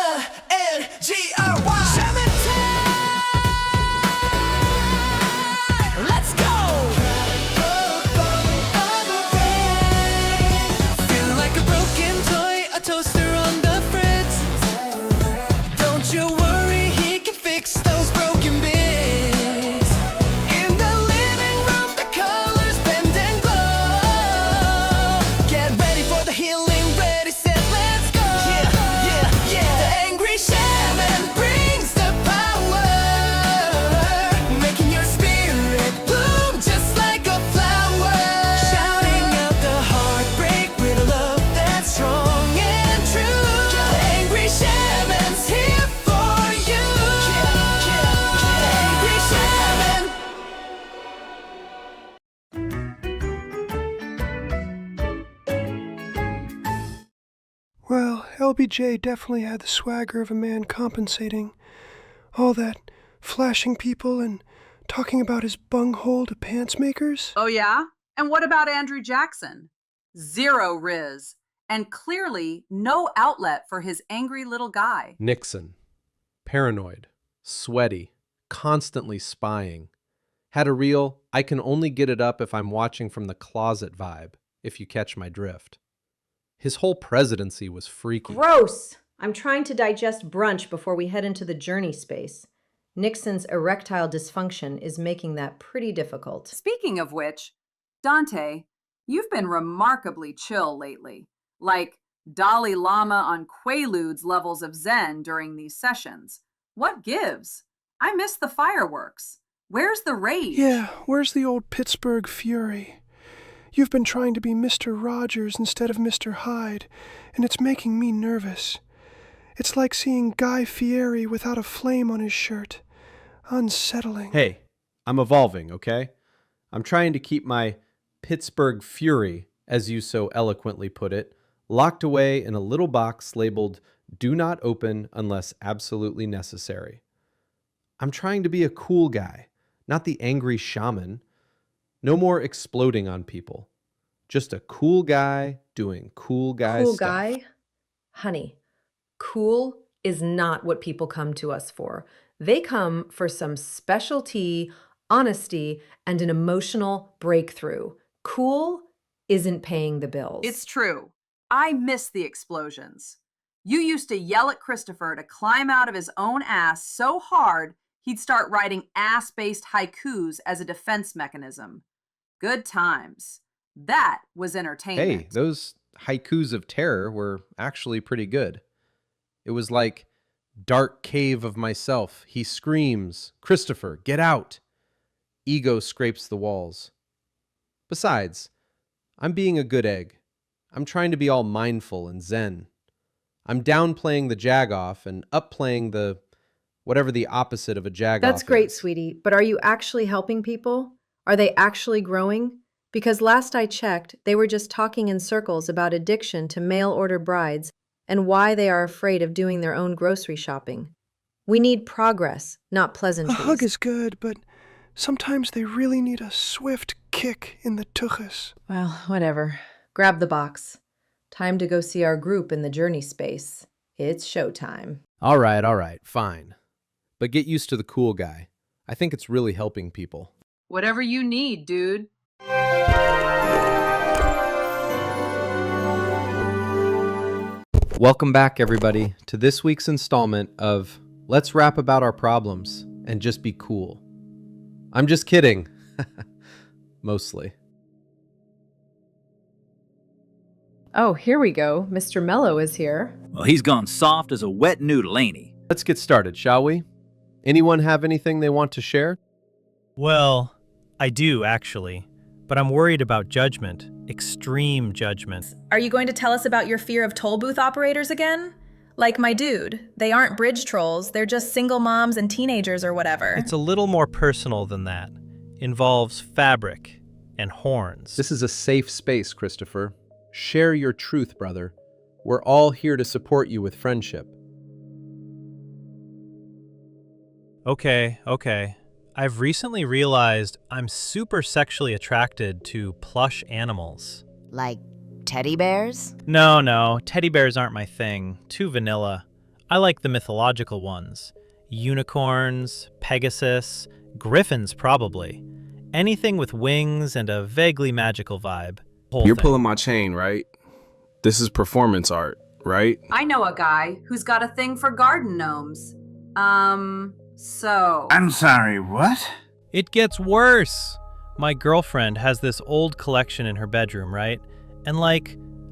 S-H-O-W-The-A-N-G-R-Y. Shaman time! Let's go! Feeling like a broken toy, a toaster on the fritz. Don't you worry, he can fix those broken bits. In the living room, the colors bend and glow. Get ready for the healing, ready, set, let's go. Yeah, yeah, yeah. The angry shaman brings the power, making your spirit bloom just like a flower. Shouting out the heartbreak with a love that's strong and true. The angry shaman's here for you. The angry shaman. Well, LBJ definitely had the swagger of a man compensating. All that flashing people and talking about his bunghole to pants makers. Oh, yeah? And what about Andrew Jackson? Zero riz, and clearly no outlet for his angry little guy. Nixon. Paranoid. Sweaty. Constantly spying. Had a real, I can only get it up if I'm watching from the closet vibe, if you catch my drift. His whole presidency was freaky. Gross! I'm trying to digest brunch before we head into the journey space. Nixon's erectile dysfunction is making that pretty difficult. Speaking of which, Dante, you've been remarkably chill lately. Like Dalai Lama on Quaaludes levels of Zen during these sessions. What gives? I miss the fireworks. Where's the rage? Yeah, where's the old Pittsburgh Fury? You've been trying to be Mr. Rogers instead of Mr. Hyde, and it's making me nervous. It's like seeing Guy Fieri without a flame on his shirt. Unsettling. Hey, I'm evolving, okay? I'm trying to keep my Pittsburgh Fury, as you so eloquently put it, locked away in a little box labeled "Do not open unless absolutely necessary." I'm trying to be a cool guy, not the angry shaman. No more exploding on people. Just a cool guy doing cool guy Cool stuff. guy? Honey, cool is not what people come to us for. They come for some specialty, honesty, and an emotional breakthrough. Cool isn't paying the bills. It's true. I miss the explosions. You used to yell at Christopher to climb out of his own ass so hard he'd start writing ass-based haikus as a defense mechanism. Good times. That was entertainment. Hey, those haikus of terror were actually pretty good. It was like, "Dark cave of myself, he screams, Christopher, get out." Ego scrapes the walls. Besides, I'm being a good egg. I'm trying to be all mindful and zen. I'm downplaying the jagoff and upplaying the whatever the opposite of a jagoff That's great, is. sweetie. But are you actually helping people? Are they actually growing? Because last I checked, they were just talking in circles about addiction to mail-order brides and why they are afraid of doing their own grocery shopping. We need progress, not A pleasantries. hug is good, but sometimes they really need a swift kick in the tuchus. Well, whatever. Grab the box. Time to go see our group in the journey space. It's showtime. All right, fine. But get used to the cool guy. I think it's really helping people. Whatever you need, dude. Welcome back, everybody, to this week's installment of Let's Rap About Our Problems and Just Be Cool. I'm just kidding. Mostly. Oh, here we go. Mr. Mello is here. Well, he's gone soft as a wet noodle, ain't he? Let's get started, shall we? Anyone have anything they want to share? Well, I do, actually. But I'm worried about judgment. Extreme judgment. Are you going to tell us about your fear of toll booth operators again? Like my dude, they aren't bridge trolls, they're just single moms and teenagers or whatever. It's a little more personal than that. Involves fabric and horns. This is a safe space, Christopher. Share your truth, brother. We're all here to support you with friendship. Okay. I've recently realized I'm super sexually attracted to plush animals. Like teddy bears? No, teddy bears aren't my thing. Too vanilla. I like the mythological ones. Unicorns, Pegasus, griffins probably. Anything with wings and a vaguely magical vibe. You're pulling my chain, right? This is performance art, right? I know a guy who's got a thing for garden gnomes. So. I'm sorry, what? It gets worse. My girlfriend has this old collection in her bedroom, right? And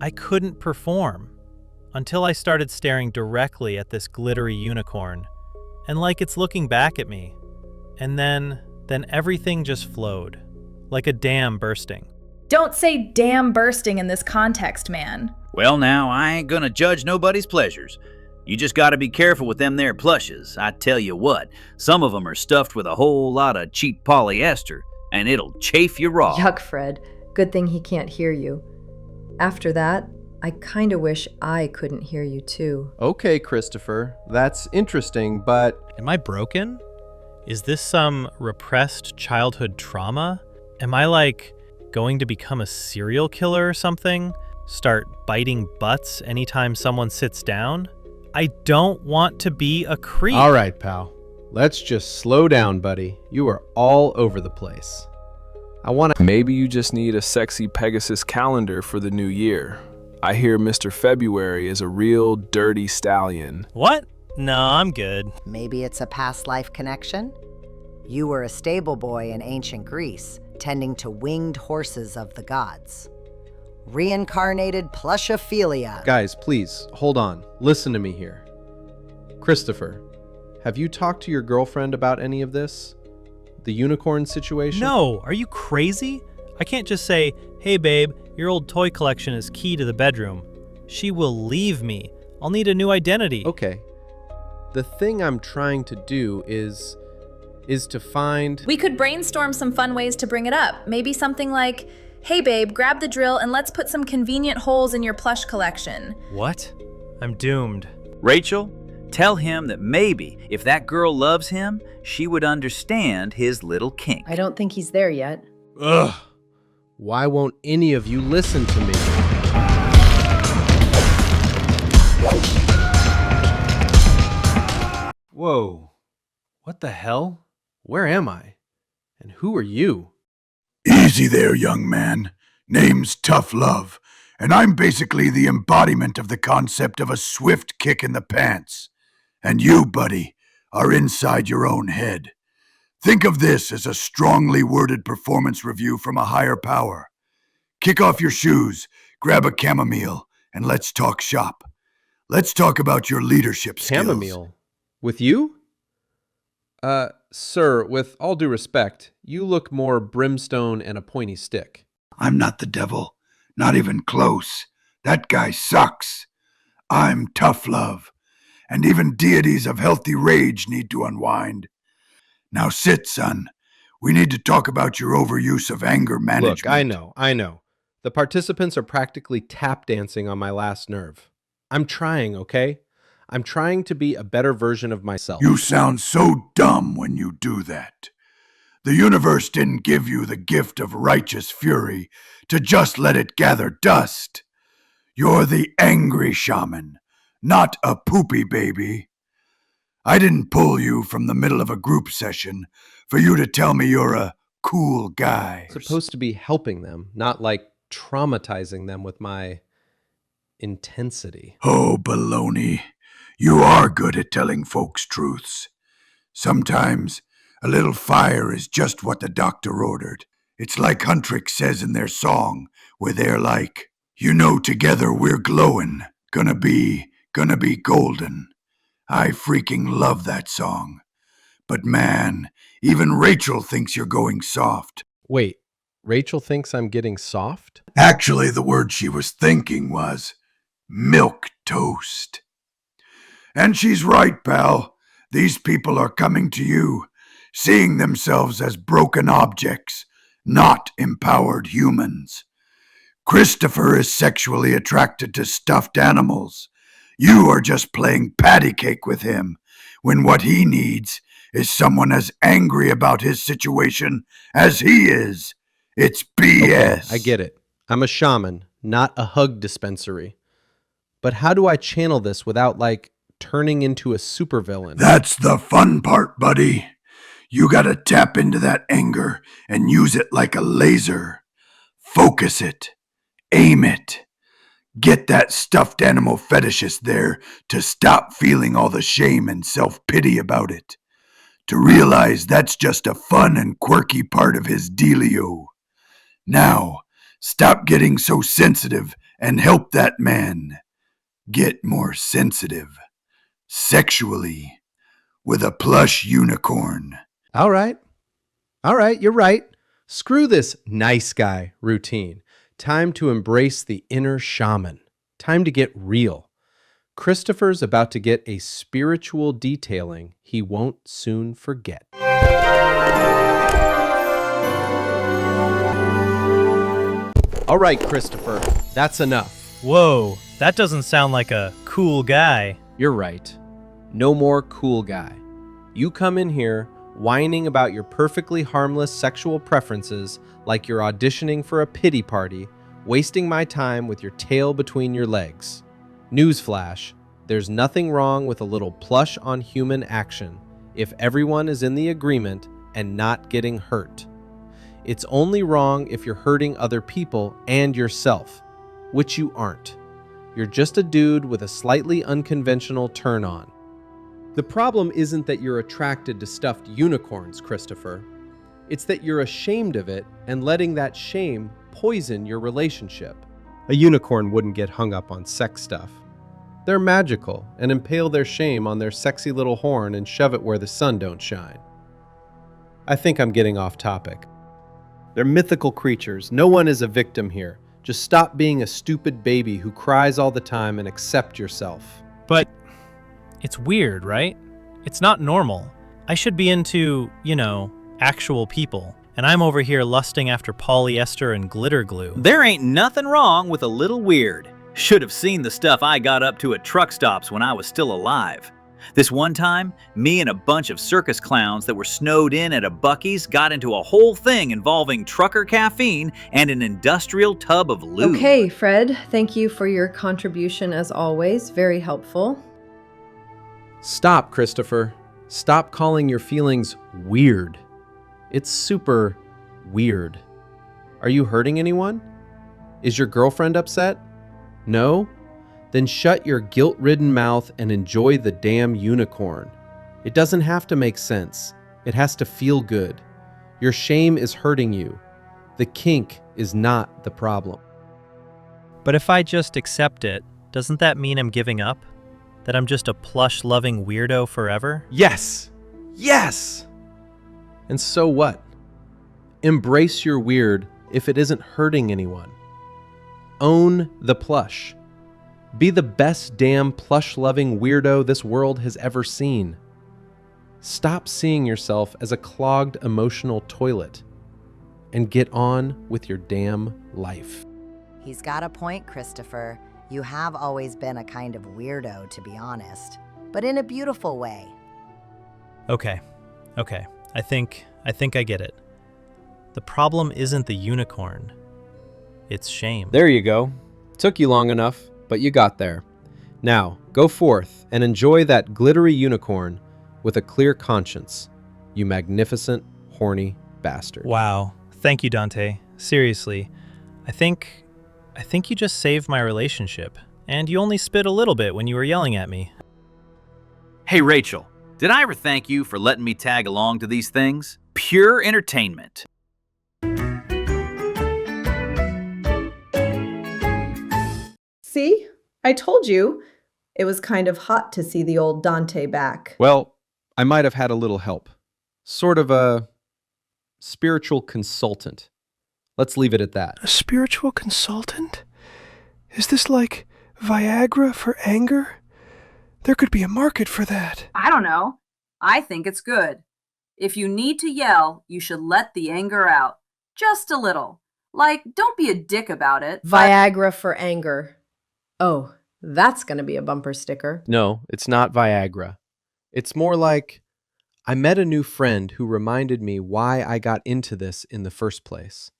I couldn't perform until I started staring directly at this glittery unicorn. And it's looking back at me. And then everything just flowed, like a dam bursting. Don't say damn bursting in this context, man. Well, now, I ain't gonna judge nobody's pleasures. You just gotta be careful with them there plushes. I tell you what, some of them are stuffed with a whole lot of cheap polyester, and it'll chafe you raw. Yuck, Fred. Good thing he can't hear you. After that, I kinda wish I couldn't hear you too. Okay, Christopher, that's interesting, but Am I broken? Is this some repressed childhood trauma? Am I going to become a serial killer or something? Start biting butts anytime someone sits down? I don't want to be a creep. all right, pal. Let's just slow down, buddy. You are all over the place. I want to... Maybe you just need a sexy Pegasus calendar for the new year. I hear Mr. February is a real dirty stallion. What? No, I'm good. Maybe it's a past life connection? You were a stable boy in ancient Greece, tending to winged horses of the gods. Reincarnated plushophilia. Guys, please, hold on. Listen to me here. Christopher, have you talked to your girlfriend about any of this? The unicorn situation? No, are you crazy? I can't just say, hey babe, your old toy collection is key to the bedroom. She will leave me. I'll need a new identity. Okay. The thing I'm trying to do is to find... We could brainstorm some fun ways to bring it up. Maybe something like, hey babe, grab the drill and let's put some convenient holes in your plush collection. What? I'm doomed. Rachel, tell him that maybe if that girl loves him, she would understand his little kink. I don't think he's there yet. Ugh. Why won't any of you listen to me? Whoa. What the hell? Where am I? And who are you? Easy there, young man. Name's Tough Love, and I'm basically the embodiment of the concept of a swift kick in the pants. And you, buddy, are inside your own head. Think of this as a strongly worded performance review from a higher power. Kick off your shoes, grab a chamomile, and let's talk shop. Let's talk about your leadership skills. Chamomile? With you? Sir, with all due respect, you look more brimstone and a pointy stick. I'm not the devil. Not even close. That guy sucks. I'm Tough Love. And even deities of healthy rage need to unwind. Now sit, son. We need to talk about your overuse of anger management. Look, I know. The participants are practically tap dancing on my last nerve. I'm trying, okay? I'm trying to be a better version of myself. You sound so dumb when you do that. The universe didn't give you the gift of righteous fury to just let it gather dust. You're the angry shaman, not a poopy baby. I didn't pull you from the middle of a group session for you to tell me you're a cool guy. I'm supposed to be helping them, not traumatizing them with my intensity. Oh, baloney. You are good at telling folks truths. Sometimes a little fire is just what the doctor ordered. It's like Huntrick says in their song, where they're like, you know, together we're glowing, gonna be golden. I freaking love that song. But man, even Rachel thinks you're going soft. Wait, Rachel thinks I'm getting soft? Actually, the word she was thinking was milk toast. And she's right, pal. These people are coming to you, seeing themselves as broken objects, not empowered humans. Christopher is sexually attracted to stuffed animals. You are just playing patty cake with him, when what he needs is someone as angry about his situation as he is. It's BS. Okay, I get it. I'm a shaman, not a hug dispensary. But how do I channel this without, turning into a supervillain. That's the fun part, buddy. You gotta tap into that anger and use it like a laser. Focus it. Aim it. Get that stuffed animal fetishist there to stop feeling all the shame and self-pity about it. To realize that's just a fun and quirky part of his dealio. Now, stop getting so sensitive and help that man get more sensitive. Sexually. With a plush unicorn. All right, you're right. Screw this nice guy routine. Time to embrace the inner shaman. Time to get real. Christopher's about to get a spiritual detailing he won't soon forget. All right, Christopher, that's enough. Whoa, that doesn't sound like a cool guy. You're right. No more cool guy. You come in here whining about your perfectly harmless sexual preferences like you're auditioning for a pity party, wasting my time with your tail between your legs. Newsflash, there's nothing wrong with a little plush on human action if everyone is in the agreement and not getting hurt. It's only wrong if you're hurting other people and yourself, which you aren't. You're just a dude with a slightly unconventional turn on. The problem isn't that you're attracted to stuffed unicorns, Christopher. It's that you're ashamed of it and letting that shame poison your relationship. A unicorn wouldn't get hung up on sex stuff. They're magical and impale their shame on their sexy little horn and shove it where the sun don't shine. I think I'm getting off topic. They're mythical creatures. No one is a victim here. Just stop being a stupid baby who cries all the time and accept yourself. But it's weird, right? It's not normal. I should be into, actual people. And I'm over here lusting after polyester and glitter glue. There ain't nothing wrong with a little weird. Should have seen the stuff I got up to at truck stops when I was still alive. This one time, me and a bunch of circus clowns that were snowed in at a Buc-ee's got into a whole thing involving trucker caffeine and an industrial tub of lube. Okay, Fred, thank you for your contribution as always. Very helpful. Stop, Christopher. Stop calling your feelings weird. It's super weird. Are you hurting anyone? Is your girlfriend upset? No? Then shut your guilt-ridden mouth and enjoy the damn unicorn. It doesn't have to make sense. It has to feel good. Your shame is hurting you. The kink is not the problem. But if I just accept it, doesn't that mean I'm giving up? That I'm just a plush-loving weirdo forever? Yes! Yes! And so what? Embrace your weird if it isn't hurting anyone. Own the plush. Be the best damn plush-loving weirdo this world has ever seen. Stop seeing yourself as a clogged emotional toilet and get on with your damn life. He's got a point, Christopher. You have always been a kind of weirdo, to be honest, but in a beautiful way. Okay. I think I get it. The problem isn't the unicorn. It's shame. There you go. Took you long enough, but you got there. Now, go forth and enjoy that glittery unicorn with a clear conscience, you magnificent, horny bastard. Wow. Thank you, Dante. Seriously. I think you just saved my relationship, and you only spit a little bit when you were yelling at me. Hey, Rachel, did I ever thank you for letting me tag along to these things? Pure entertainment. See? I told you. It was kind of hot to see the old Dante back. Well, I might have had a little help. Sort of a spiritual consultant. Let's leave it at that. A spiritual consultant? Is this like Viagra for anger? There could be a market for that. I don't know. I think it's good. If you need to yell, you should let the anger out. Just a little. Like, don't be a dick about it. Viagra for anger. Oh, that's going to be a bumper sticker. No, it's not Viagra. It's more like, I met a new friend who reminded me why I got into this in the first place.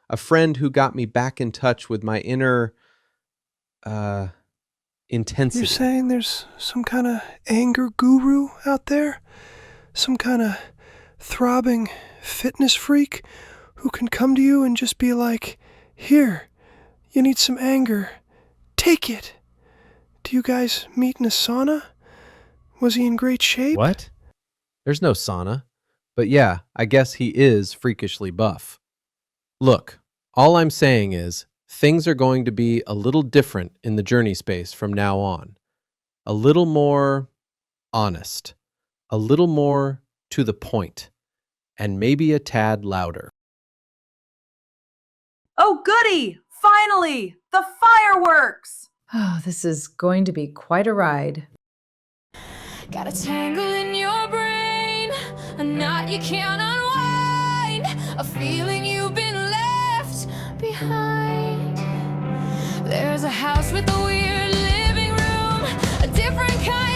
A friend who got me back in touch with my inner, intensity. You're saying there's some kind of anger guru out there? Some kind of throbbing fitness freak who can come to you and just be like, here, you need some anger. Take it. Do you guys meet in a sauna? Was he in great shape? What? There's no sauna. But yeah, I guess he is freakishly buff. Look, all I'm saying is things are going to be a little different in the journey space from now on. A little more honest. A little more to the point. And maybe a tad louder. Oh, goody! Finally! The fireworks! Oh, this is going to be quite a ride. Got a tangle in your brain, a knot you can't unwind, a feeling you've been left behind. There's a house with a weird living room, a different kind